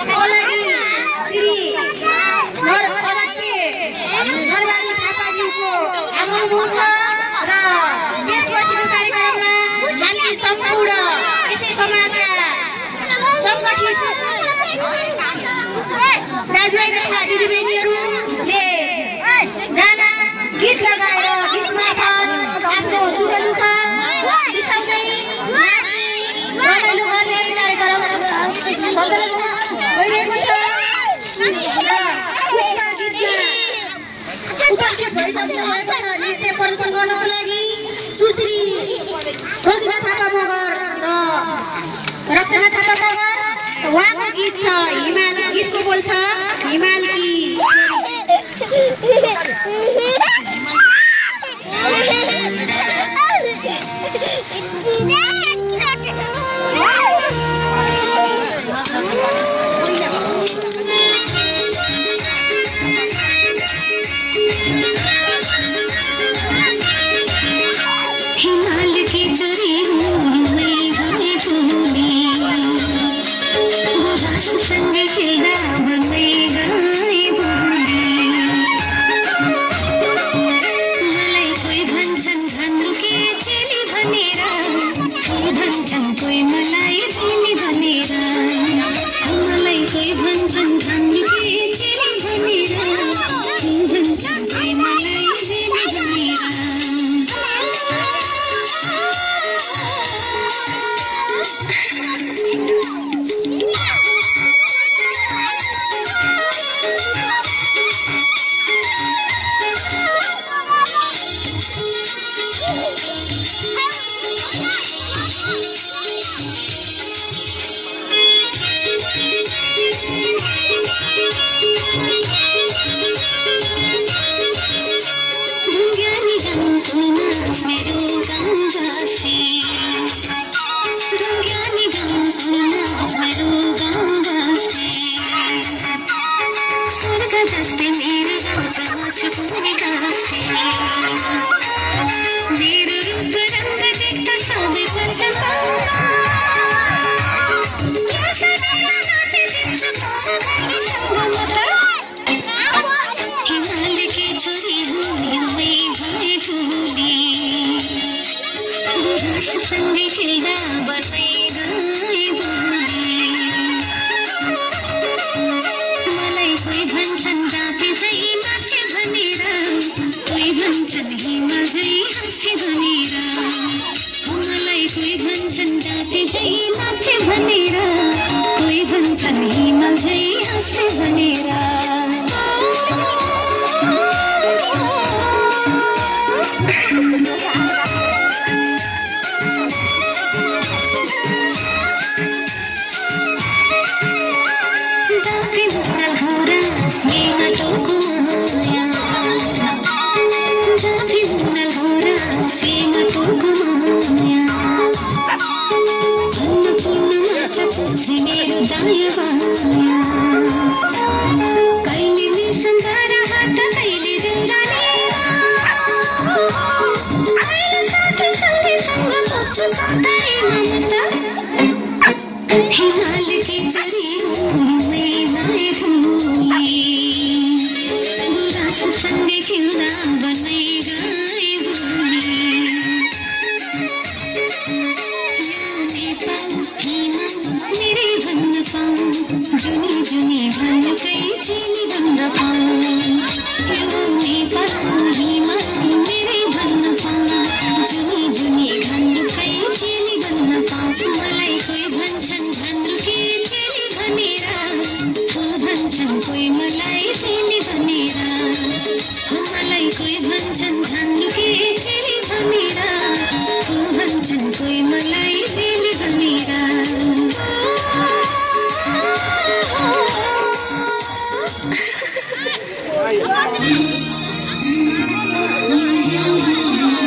लागि श्री अध्यक्ष नरबहादुर थापाज्यूको आगमन छ र त्यसपछिको कार्यक्रममा हामी सम्पूर्ण यसै समाजका संगठित दाजुभाइ तथा दिदीबहिनीहरूले गाना गीत लगाएर गीत मार्फत आफ्नो सुख दुःख बिसाउँदै रमाइलो गर्ने कार्यक्रम सञ्चालन भइरहेको छ र उक्त गीतमा उपस्थित भइसक्नु भएको छ नृत्य प्रदर्शन गर्नको लागि सुश्री प्रतिभा थापा मगर र रक्षना थापा मगर। उहाँको गीत छ हिमाल, गीतको बोल छ हिमाल की कोही मलाई भन्छन्